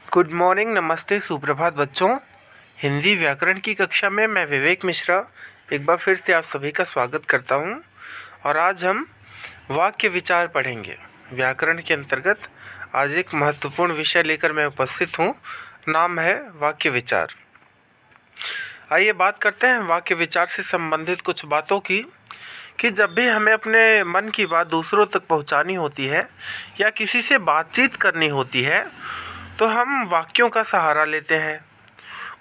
Good morning, नमस्ते, सुप्रभात बच्चों। हिंदी व्याकरण की कक्षा में मैं विवेक मिश्रा एक बार फिर से आप सभी का स्वागत करता हूं। और आज हम वाक्य विचार पढ़ेंगे। व्याकरण के अंतर्गत आज एक महत्वपूर्ण विषय लेकर मैं उपस्थित हूं। नाम है वाक्य विचार। आइए बात करते हैं वाक्य विचार से संबंधित कुछ बातों की कि जब भी हमें अपने मन की बात दूसरों तक पहुंचानी होती है या किसी से बातचीत करनी होती है तो हम वाक्यों का सहारा लेते हैं।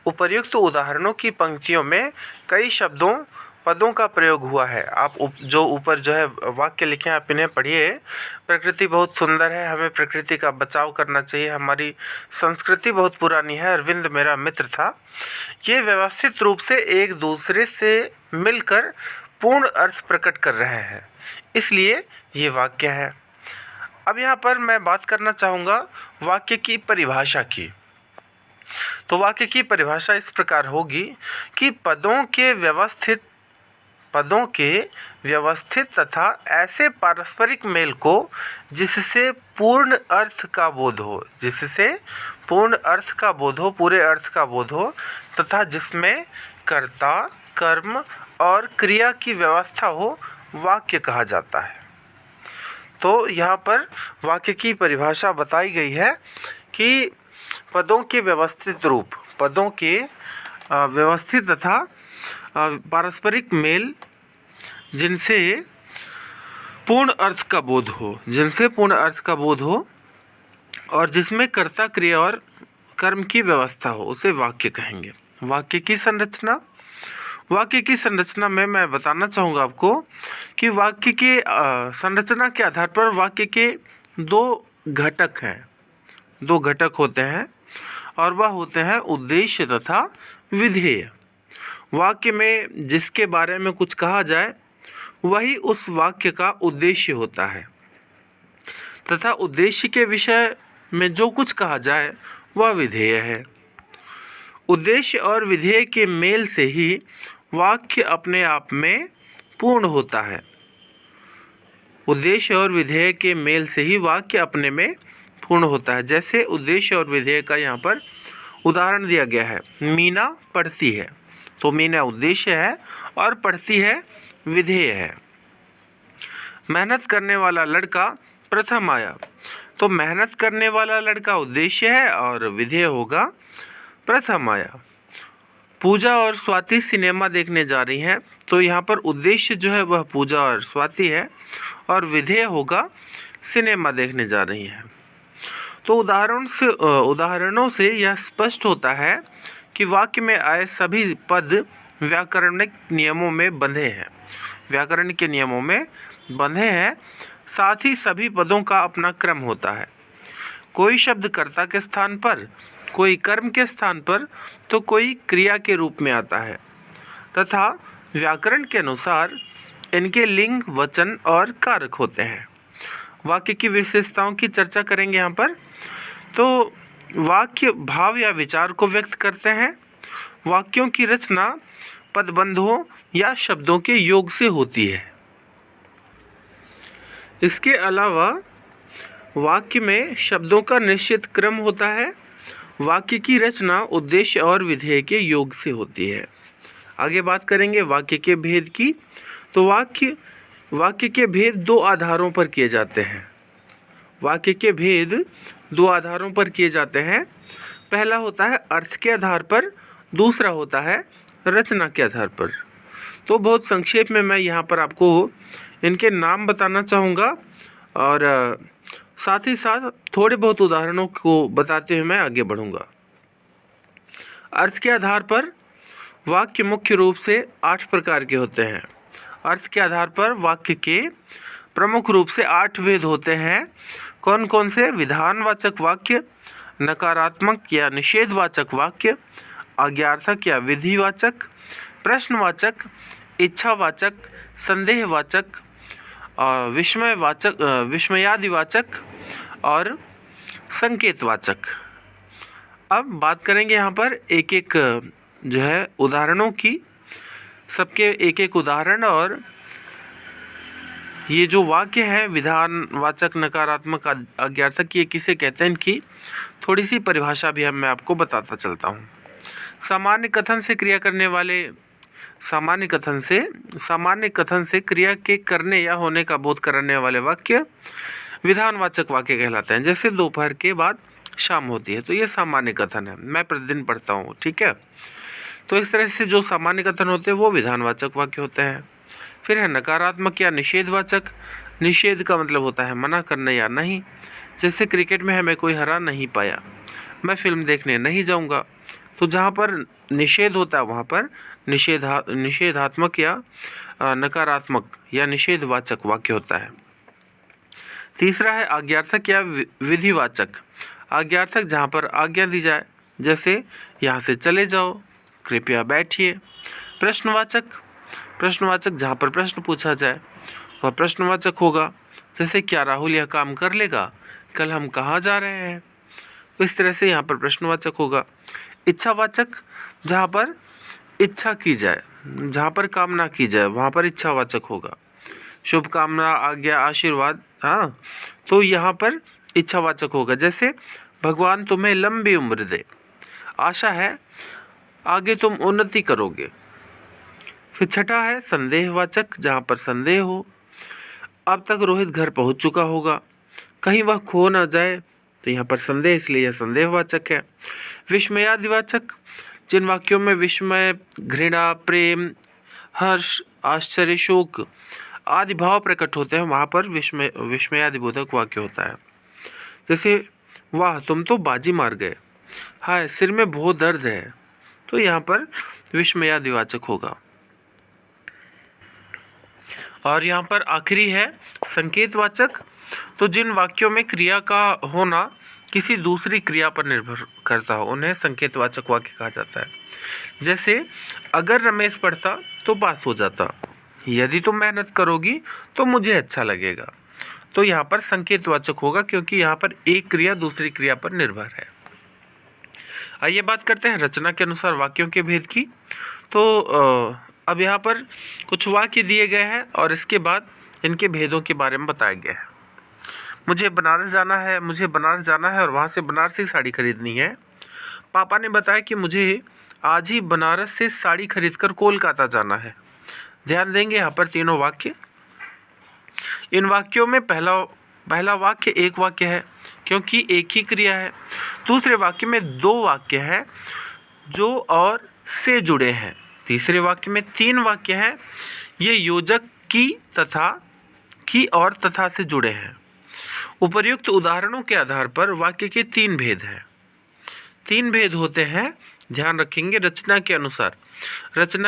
उपर्युक्त उदाहरणों की पंक्तियों में कई शब्दों पदों का प्रयोग हुआ है। आप जो ऊपर जो है वाक्य लिखे हैं आप इन्हें पढ़िए। प्रकृति बहुत सुंदर है, हमें प्रकृति का बचाव करना चाहिए, हमारी संस्कृति बहुत पुरानी है, अरविंद मेरा मित्र था। ये व्यवस्थित रूप से एक दूसरे से मिलकर पूर्ण अर्थ प्रकट कर रहे हैं, इसलिए ये वाक्य है। अब यहाँ पर मैं बात करना चाहूँगा वाक्य की परिभाषा की। तो वाक्य की परिभाषा इस प्रकार होगी कि पदों के व्यवस्थित तथा ऐसे पारस्परिक मेल को जिससे पूर्ण अर्थ का बोध हो, पूरे अर्थ का बोध हो तथा जिसमें कर्ता, कर्म और क्रिया की व्यवस्था हो, वाक्य कहा जाता है। तो यहाँ पर वाक्य की परिभाषा बताई गई है कि पदों के व्यवस्थित तथा पारस्परिक मेल जिनसे पूर्ण अर्थ का बोध हो और जिसमें कर्ता, क्रिया और कर्म की व्यवस्था हो, उसे वाक्य कहेंगे। वाक्य की संरचना में मैं बताना चाहूँगा आपको कि वाक्य के संरचना के आधार पर वाक्य के दो घटक होते हैं और वह होते हैं उद्देश्य तथा विधेय। वाक्य में जिसके बारे में कुछ कहा जाए वही उस वाक्य का उद्देश्य होता है तथा उद्देश्य के विषय में जो कुछ कहा जाए वह विधेय है। उद्देश्य और विधेय के मेल से ही वाक्य अपने आप में पूर्ण होता है। उद्देश्य और विधेय के मेल से ही वाक्य अपने में पूर्ण होता है। जैसे उद्देश्य और विधेय का यहाँ पर उदाहरण दिया गया है। मीना पढ़ती है, तो मीना उद्देश्य है और पढ़ती है विधेय है। मेहनत करने वाला लड़का प्रथम आया, तो मेहनत करने वाला लड़का उद्देश्य है और विधेय होगा प्रथम आया। पूजा और स्वाति सिनेमा देखने जा रही हैं, तो यहाँ पर उद्देश्य जो है वह पूजा और स्वाति है और विधेय होगा सिनेमा देखने जा रही हैं। तो उदाहरणों से यह स्पष्ट होता है कि वाक्य में आए सभी पद व्याकरण के नियमों में बंधे हैं। साथ ही सभी पदों का अपना क्रम होता है। कोई शब्द कर्ता के स्थान पर, कोई कर्म के स्थान पर, तो कोई क्रिया के रूप में आता है तथा व्याकरण के अनुसार इनके लिंग, वचन और कारक होते हैं। वाक्य की विशेषताओं की चर्चा करेंगे यहाँ पर। तो वाक्य भाव या विचार को व्यक्त करते हैं। वाक्यों की रचना पदबंधों या शब्दों के योग से होती है। इसके अलावा वाक्य में शब्दों का निश्चित क्रम होता है। वाक्य की रचना उद्देश्य और विधेय के योग से होती है। आगे बात करेंगे वाक्य के भेद की। तो वाक्य के भेद दो आधारों पर किए जाते हैं। पहला होता है अर्थ के आधार पर, दूसरा होता है रचना के आधार पर। तो बहुत संक्षेप में मैं यहाँ पर आपको इनके नाम बताना चाहूँगा और साथ ही साथ थोड़े बहुत उदाहरणों को बताते हुए मैं आगे बढ़ूँगा। अर्थ के आधार पर वाक्य मुख्य रूप से 8 प्रकार के होते हैं। अर्थ के आधार पर वाक्य के प्रमुख रूप से 8 भेद होते हैं। कौन कौन से? विधानवाचक वाक्य, नकारात्मक या निषेधवाचक वाक्य, आज्ञार्थक या विधिवाचक, प्रश्नवाचक, इच्छावाचक, संदेहवाचक, विस्मयादिवाचक और संकेतवाचक। अब बात करेंगे यहाँ पर एक एक जो है उदाहरणों की। सबके एक एक उदाहरण और ये जो वाक्य है विधानवाचक, नकारात्मक, आज्ञार्थक, ये किसे कहते हैं, इनकी थोड़ी सी परिभाषा भी मैं आपको बताता चलता हूँ। सामान्य कथन से क्रिया करने वाले, सामान्य कथन से क्रिया के करने या होने का बोध कराने वाले वाक्य विधानवाचक वाक्य कहलाते हैं। जैसे दोपहर के बाद शाम होती है, तो ये सामान्य कथन है, मैं प्रतिदिन पढ़ता हूँ, ठीक है। तो इस तरह से जो सामान्य कथन होते हैं वो विधानवाचक वाक्य होते हैं। फिर है नकारात्मक या निषेधवाचक। निषेध का मतलब होता है मना करना या नहीं। जैसे क्रिकेट में हमें कोई हरा नहीं पाया, मैं फिल्म देखने नहीं जाऊंगा। तो जहाँ पर निषेध होता है वहाँ पर निषेधात्मक या नकारात्मक या निषेधवाचक वाक्य होता है। तीसरा है आज्ञार्थक या विधिवाचक। आज्ञार्थक जहाँ पर आज्ञा दी जाए, जैसे यहाँ से चले जाओ, कृपया बैठिए। प्रश्नवाचक जहाँ पर प्रश्न पूछा जाए वह प्रश्नवाचक होगा, जैसे क्या राहुल यह काम कर लेगा, कल हम कहाँ जा रहे हैं। तो इस तरह से यहाँ पर प्रश्नवाचक होगा। इच्छावाचक, जहाँ पर इच्छा की जाए, जहाँ पर कामना की जाए वहाँ पर इच्छावाचक होगा। शुभकामना, आज्ञा, आशीर्वाद, हाँ, तो यहाँ पर इच्छावाचक होगा। जैसे भगवान तुम्हें लंबी उम्र दे, आशा है आगे तुम उन्नति करोगे। फिर छठा है संदेहवाचक, जहाँ पर संदेह हो, अब तक रोहित घर पहुँच चुका होगा, कहीं वह खो न जाए, तो यहाँ पर संदेह, इसलिए यह संदेहवाचक है। विस्मयादिवाचक, जिन वाक्यों में विस्मय, घृणा, प्रेम, हर्ष, आश्चर्य, शोक आदि भाव प्रकट होते हैं वहाँ पर विस्मयादिबोधक वाक्य होता है। जैसे वाह तुम तो बाजी मार गए, हाय सिर में बहुत दर्द है, तो यहाँ पर विस्मयादिवाचक होगा। और यहाँ पर आखिरी है संकेतवाचक। तो जिन वाक्यों में क्रिया का होना किसी दूसरी क्रिया पर निर्भर करता हो उन्हें संकेतवाचक वाक्य कहा जाता है। जैसे अगर रमेश पढ़ता तो पास हो जाता, यदि तुम मेहनत करोगी तो मुझे अच्छा लगेगा। तो यहाँ पर संकेतवाचक होगा, क्योंकि यहाँ पर एक क्रिया दूसरी क्रिया पर निर्भर है। आइए बात करते हैं रचना के अनुसार वाक्यों के भेद की। तो अब यहाँ पर कुछ वाक्य दिए गए हैं और इसके बाद इनके भेदों के बारे में बताया गया है। मुझे बनारस जाना है और वहाँ से बनारसी साड़ी खरीदनी है। पापा ने बताया कि मुझे आज ही बनारस से साड़ी खरीदकर कोलकाता जाना है। ध्यान देंगे यहाँ पर तीनों वाक्य। इन वाक्यों में पहला वाक्य एक वाक्य है, क्योंकि एक ही क्रिया है। दूसरे वाक्य में दो वाक्य हैं जो और से जुड़े हैं। तीसरे वाक्य में तीन वाक्य हैं, ये योजक की तथा की और तथा से जुड़े हैं। उपर्युक्त उदाहरणों के आधार पर वाक्य के तीन भेद हैं। तीन भेद होते हैं, ध्यान रखेंगे। रचना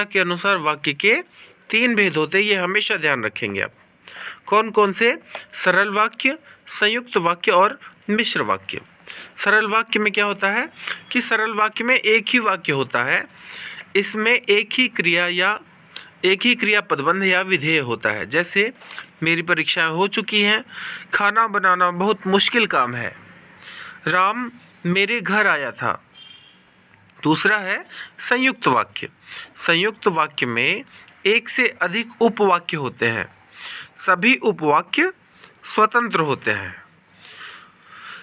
के अनुसार वाक्य के तीन भेद होते हैं, ये हमेशा ध्यान रखेंगे आप। कौन कौन से? सरल वाक्य, संयुक्त वाक्य और मिश्र वाक्य। सरल वाक्य में क्या होता है कि सरल वाक्य में एक ही वाक्य होता है, इसमें एक ही क्रिया पदबंध या विधेय होता है। जैसे मेरी परीक्षाएं हो चुकी हैं, खाना बनाना बहुत मुश्किल काम है, राम मेरे घर आया था। दूसरा है संयुक्त वाक्य। संयुक्त वाक्य में एक से अधिक उपवाक्य होते हैं, सभी उपवाक्य स्वतंत्र होते हैं।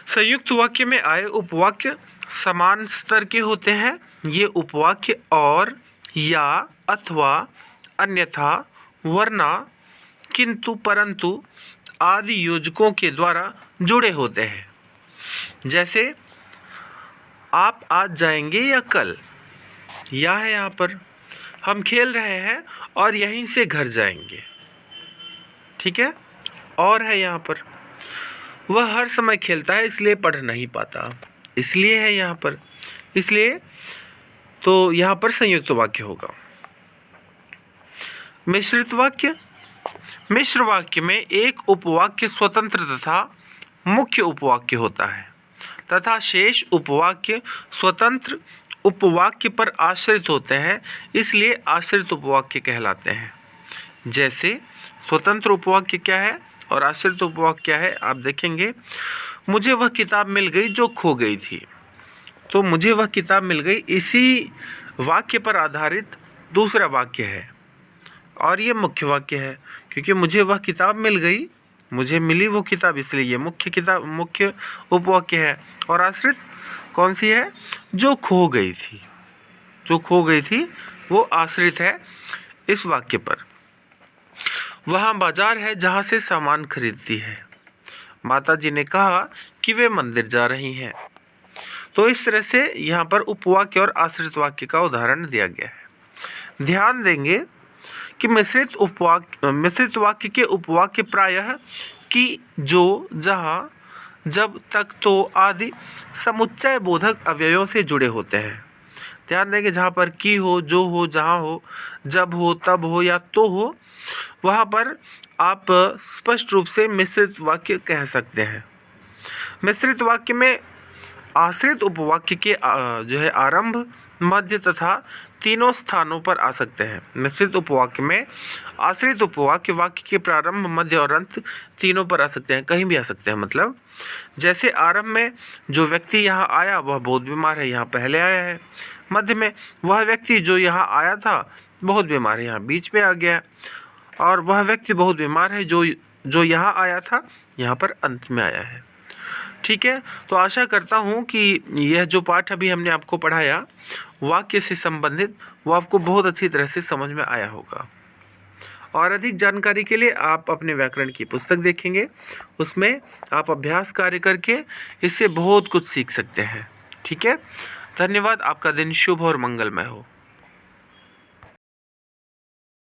संयुक्त वाक्य में आए उपवाक्य समान स्तर के होते हैं। ये उपवाक्य और, या, अथवा, अन्यथा, वरना, किंतु, परंतु आदि योजकों के द्वारा जुड़े होते हैं। जैसे आप आज जाएंगे या कल, या है यहाँ पर हम खेल रहे हैं और यहीं से घर जाएंगे, ठीक है। और है यहाँ पर वह हर समय खेलता है इसलिए पढ़ नहीं पाता, इसलिए है यहाँ पर, इसलिए तो यहाँ पर संयुक्त वाक्य होगा। मिश्रित वाक्य। मिश्र वाक्य में एक उपवाक्य स्वतंत्र तथा मुख्य उपवाक्य होता है तथा शेष उपवाक्य स्वतंत्र उपवाक्य पर आश्रित होते हैं, इसलिए आश्रित उपवाक्य कहलाते हैं। जैसे स्वतंत्र उपवाक्य क्या है और आश्रित उपवाक्य क्या है आप देखेंगे। मुझे वह किताब मिल गई जो खो गई थी, तो मुझे वह किताब मिल गई इसी वाक्य पर आधारित दूसरा वाक्य है। और ये मुख्य वाक्य है क्योंकि मुझे वह किताब मिल गई, मुझे मिली वो किताब, इसलिए ये मुख्य उपवाक्य है। और आश्रित कौन सी है? जो खो गई थी, जो खो गई थी वो आश्रित है इस वाक्य पर। वहाँ बाजार है जहाँ से सामान खरीदती है। माता जी ने कहा कि वे मंदिर जा रही हैं। तो इस तरह से यहाँ पर उपवाक्य और आश्रित वाक्य का उदाहरण दिया गया है। ध्यान देंगे कि मिश्रित वाक्य के उपवाक्य प्रायः कि, जो, जहाँ, जब, तक, तो आदि समुच्चय बोधक अव्ययों से जुड़े होते हैं। ध्यान देंगे जहाँ पर की हो, जो हो, जहाँ हो, जब हो, तब हो या तो हो, वहाँ पर आप स्पष्ट रूप से मिश्रित वाक्य कह सकते हैं। मिश्रित वाक्य में आश्रित उपवाक्य के जो है आरंभ, मध्य तथा तीनों स्थानों पर आ सकते हैं। मिश्रित उपवाक्य में आश्रित उपवाक्य वाक्य के प्रारंभ, मध्य और अंत तीनों पर आ सकते हैं, कहीं भी आ सकते हैं। मतलब जैसे आरंभ में जो व्यक्ति यहाँ आया वह बहुत बीमार है, यहाँ पहले आया है। मध्य में वह व्यक्ति जो यहाँ आया था बहुत बीमार है, यहाँ बीच में आ गया। और वह व्यक्ति बहुत बीमार है जो यहाँ आया था, यहाँ पर अंत में आया है। ठीक है, तो आशा करता हूँ कि यह जो पाठ अभी हमने आपको पढ़ाया वाक्य से संबंधित, वो आपको बहुत अच्छी तरह से समझ में आया होगा। और अधिक जानकारी के लिए आप अपने व्याकरण की पुस्तक देखेंगे, उसमें आप अभ्यास कार्य करके इससे बहुत कुछ सीख सकते हैं। ठीक है, धन्यवाद। आपका दिन शुभ और मंगलमय हो।